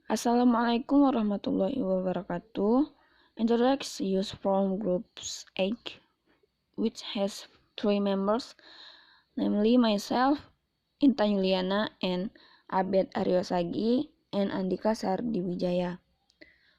Assalamualaikum warahmatullahi wabarakatuh. Introducts used from groups 8, which has 3 members, namely myself, Inta Yuliana, and Abed Aryosagi, and Andika Sardiwijaya.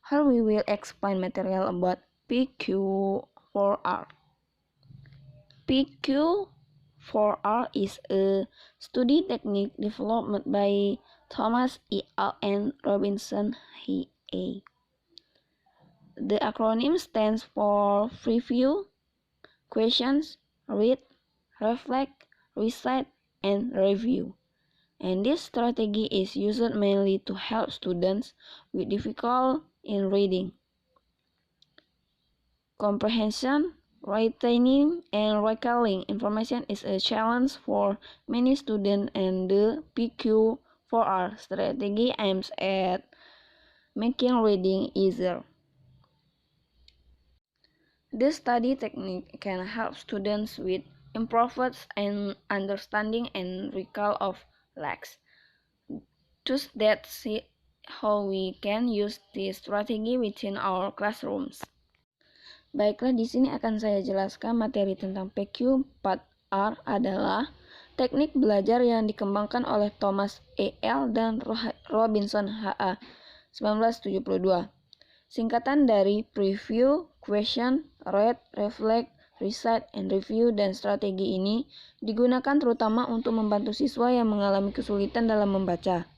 Here we will explain material about PQ4R. PQ4R is a study technique developed by Thomas E. L. and Robinson A. The acronym stands for Preview, Questions, Read, Reflect, Recite, and Review. And this strategy is used mainly to help students with difficulty in reading, comprehension, retaining, and recalling information is a challenge for many students, and the PQ4R strategy aims at making reading easier. This study technique can help students with improved understanding and recall of facts. Thus, that's how we can use this strategy within our classrooms. Baiklah, di sini akan saya jelaskan materi tentang PQ4R adalah teknik belajar yang dikembangkan oleh Thomas E. L. dan Robinson H.A. 1972. Singkatan dari Preview, Question, Read, Reflect, Recite, and Review, dan strategi ini digunakan terutama untuk membantu siswa yang mengalami kesulitan dalam membaca.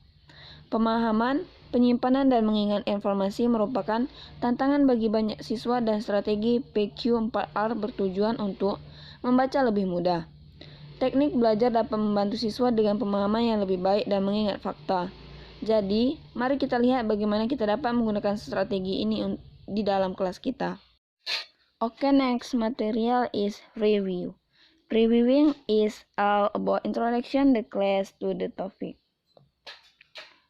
Pemahaman, penyimpanan, dan mengingat informasi merupakan tantangan bagi banyak siswa, dan strategi PQ4R bertujuan untuk membaca lebih mudah. Teknik belajar dapat membantu siswa dengan pemahaman yang lebih baik dan mengingat fakta. Jadi, mari kita lihat bagaimana kita dapat menggunakan strategi ini di dalam kelas kita. Okay, next material is review. Reviewing is all about introduction the class to the topic.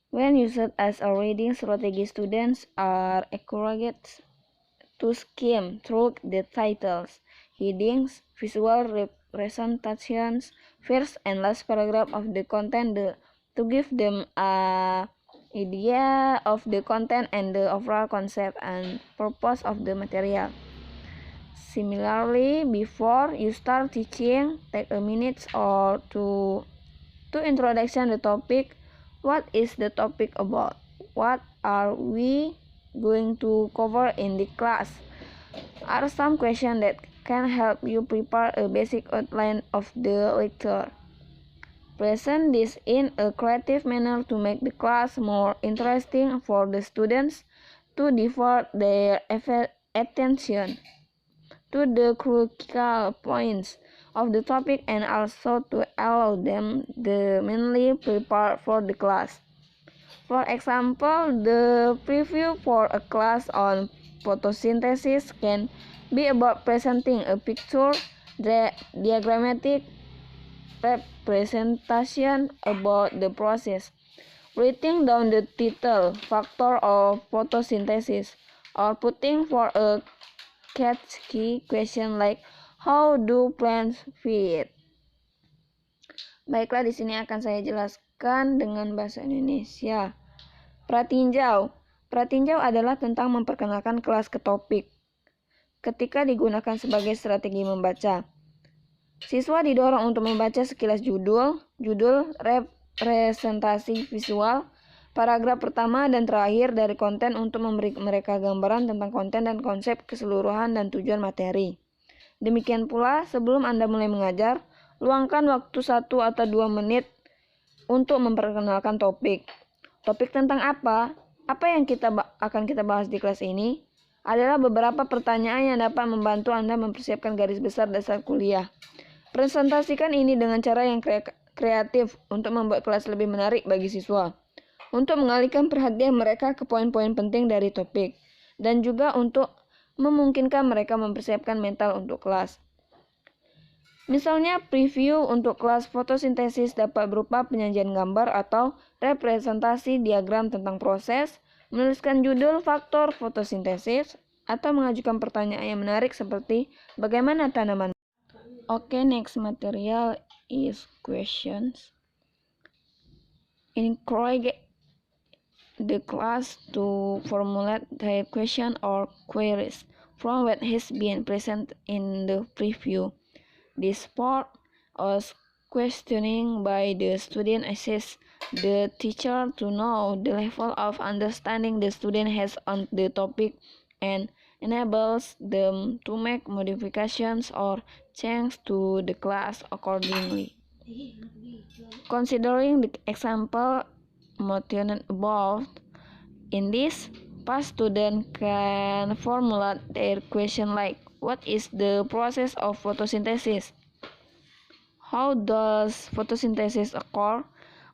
When used as a reading strategy, students are encouraged to skim through the titles, headings, visual representations, first and last paragraph of the content to give them an idea of the content and the overall concept and purpose of the material. Similarly, before you start teaching, take a minute or two to introduction the topic. What is the topic about? What are we going to cover in the class? Are some questions that can help you prepare a basic outline of the lecture. Present this in a creative manner to make the class more interesting for the students, to divert their attention to the critical points of the topic, and also to allow them to mainly prepare for the class. For example, the preview for a class on photosynthesis can be about presenting a picture, diagrammatic representation about the process, writing down the title, factor of photosynthesis, or putting for a catchy question like how do plants feed. Baiklah, di sini akan saya jelaskan dengan bahasa Indonesia. Pratinjau. Pratinjau adalah tentang memperkenalkan kelas ke topik. Ketika digunakan sebagai strategi membaca, siswa didorong untuk membaca sekilas judul, representasi visual, paragraf pertama dan terakhir dari konten untuk memberi mereka gambaran tentang konten dan konsep keseluruhan dan tujuan materi. Demikian pula, sebelum Anda mulai mengajar, luangkan waktu 1 atau 2 menit untuk memperkenalkan topik. Topik tentang apa? Apa yang akan kita bahas di kelas ini? Adalah beberapa pertanyaan yang dapat membantu Anda mempersiapkan garis besar dasar kuliah. Presentasikan ini dengan cara yang kreatif untuk membuat kelas lebih menarik bagi siswa, untuk mengalihkan perhatian mereka ke poin-poin penting dari topik, dan juga untuk memungkinkan mereka mempersiapkan mental untuk kelas. Misalnya, preview untuk kelas fotosintesis dapat berupa penyajian gambar atau representasi diagram tentang proses, menuliskan judul faktor fotosintesis, atau mengajukan pertanyaan yang menarik seperti bagaimana tanaman. Okay, next material is questions. Encourage the class to formulate their question or queries from what has been present in the preview. This part of questioning by the student assists the teacher to know the level of understanding the student has on the topic and enables them to make modifications or change to the class accordingly. Considering the example mentioned above, in this, past students can formulate their question like, what is the process of photosynthesis? How does photosynthesis occur?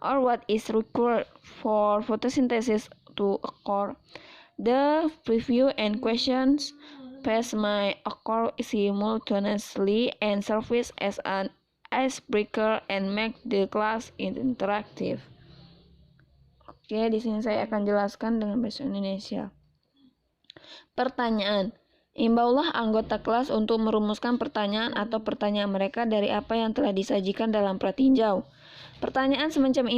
Or what is required for photosynthesis to occur? The preview and questions pass may occur simultaneously and serve as an icebreaker and make the class interactive. Oke, di sini saya akan jelaskan dengan bahasa Indonesia. Pertanyaan. Imbaulah anggota kelas untuk merumuskan pertanyaan atau pertanyaan mereka dari apa yang telah disajikan dalam pratinjau. Pertanyaan semacam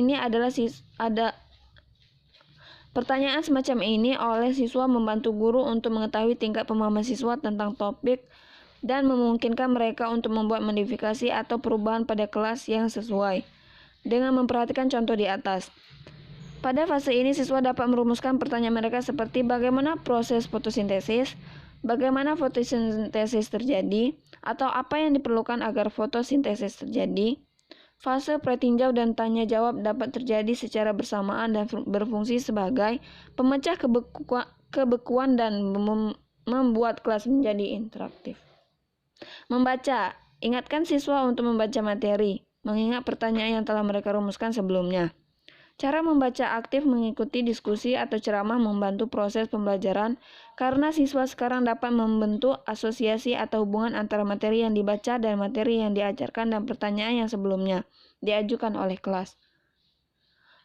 ini oleh siswa membantu guru untuk mengetahui tingkat pemahaman siswa tentang topik dan memungkinkan mereka untuk membuat modifikasi atau perubahan pada kelas yang sesuai. Dengan memperhatikan contoh di atas. Pada fase ini siswa dapat merumuskan pertanyaan mereka seperti bagaimana proses fotosintesis, bagaimana fotosintesis terjadi, atau apa yang diperlukan agar fotosintesis terjadi. Fase pretinjau dan tanya jawab dapat terjadi secara bersamaan dan berfungsi sebagai pemecah kebekuan dan membuat kelas menjadi interaktif. Membaca. Ingatkan siswa untuk membaca materi, mengingat pertanyaan yang telah mereka rumuskan sebelumnya. Cara membaca aktif mengikuti diskusi atau ceramah membantu proses pembelajaran karena siswa sekarang dapat membentuk asosiasi atau hubungan antara materi yang dibaca dan materi yang diajarkan dan pertanyaan yang sebelumnya diajukan oleh kelas.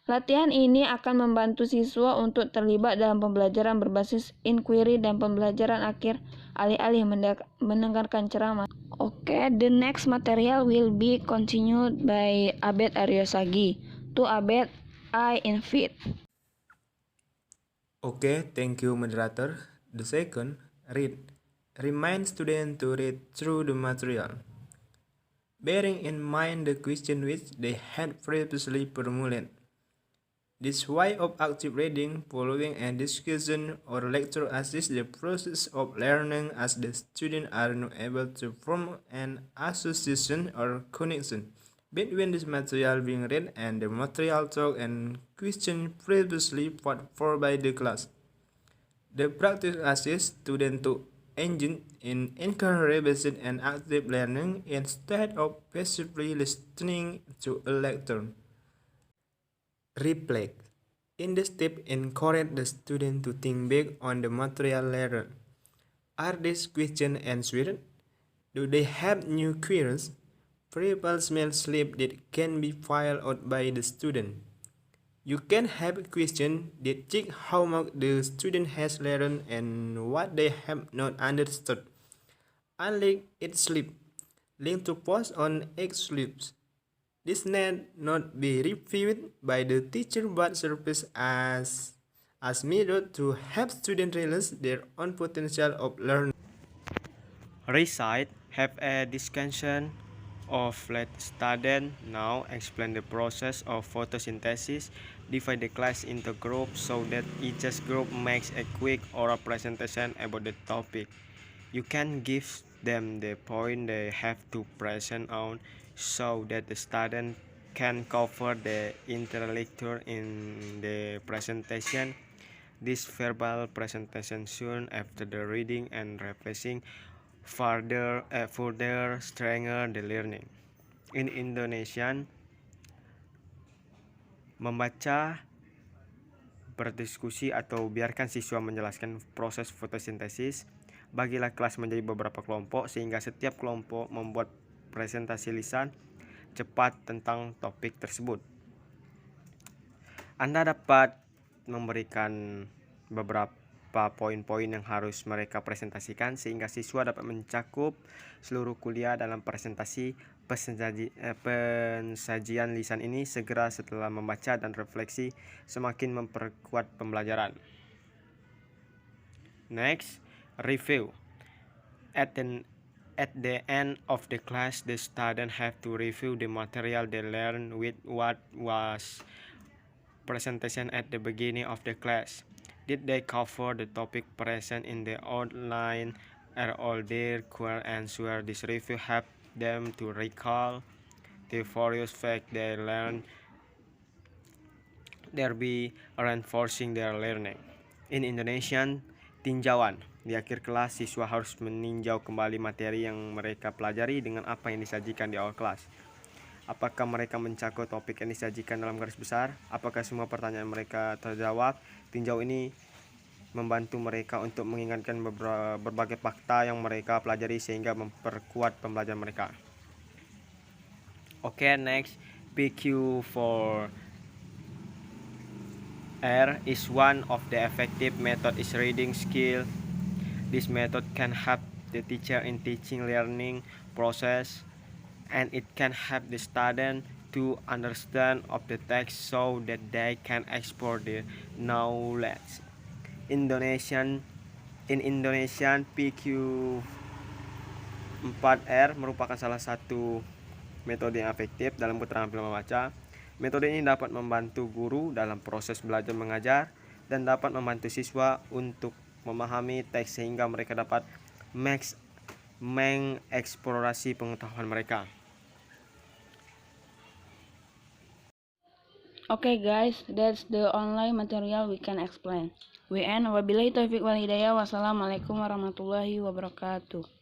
Latihan ini akan membantu siswa untuk terlibat dalam pembelajaran berbasis inquiry dan pembelajaran akhir alih-alih mendengarkan ceramah. Okay, the next material will be continued by Abed Aryosagi. To Abed, I invite. Okay, thank you, moderator. The second, read. Remind students to read through the material, bearing in mind the question which they had previously formulated. This way of active reading, following a discussion or lecture assists the process of learning as the students are not able to form an association or connection between this material being read and the material taught and question previously put forward by the class. The practice assists students to engage in encouraging and active learning instead of passively listening to a lecture. Reflect. In this step, encourage the student to think back on the material learned. Are these questions answered? Do they have new queries? Previous mail slip that can be filed out by the student. You can have a question that check how much the student has learned and what they have not understood. Unlike each slip, link to post on X slips. This need not be reviewed by the teacher but serves as method to help students realize their own potential of learning. Recite, have a discussion of let students now explain the process of photosynthesis. Divide the class into groups so that each group makes a quick oral presentation about the topic. You can give them the point they have to present on so that the student can cover the entire lecture in the presentation. This verbal presentation soon after the reading and revising further strengthen the learning. In Indonesian, membaca, berdiskusi atau biarkan siswa menjelaskan proses fotosintesis. Bagilah kelas menjadi beberapa kelompok sehingga setiap kelompok membuat presentasi lisan cepat tentang topik tersebut. Anda dapat memberikan beberapa beberapa poin-poin yang harus mereka presentasikan sehingga siswa dapat mencakup seluruh kuliah dalam presentasi pensajian lisan ini segera setelah membaca dan refleksi semakin memperkuat pembelajaran. Next, review. At the end of the class, the students have to review the material they learned with what was presentation at the beginning of the class. Did they cover the topic present in the outline? Are all their correct answers? This review helped them to recall the various facts they learned, thereby reinforcing their learning. In Indonesian, tinjauan. Di akhir kelas, siswa harus meninjau kembali materi yang mereka pelajari dengan apa yang disajikan di awal kelas. Apakah mereka mencakup topik yang disajikan dalam garis besar? Apakah semua pertanyaan mereka terjawab? Tinjau ini membantu mereka untuk mengingatkan berbagai fakta yang mereka pelajari sehingga memperkuat pembelajaran mereka. Okay, next, PQ4R is one of the effective method is reading skill. This method can help the teacher in teaching learning process, and it can help the student to understand of the text so that they can explore the knowledge. In Indonesian, PQ4R merupakan salah satu metode yang efektif dalam keterampilan membaca. Metode ini dapat membantu guru dalam proses belajar mengajar dan dapat membantu siswa untuk memahami teks sehingga mereka dapat mengeksplorasi pengetahuan mereka. Okay guys, that's the online material we can explain. We end. Wabillahi taufiq wal hidayah. Wassalamualaikum warahmatullahi wabarakatuh.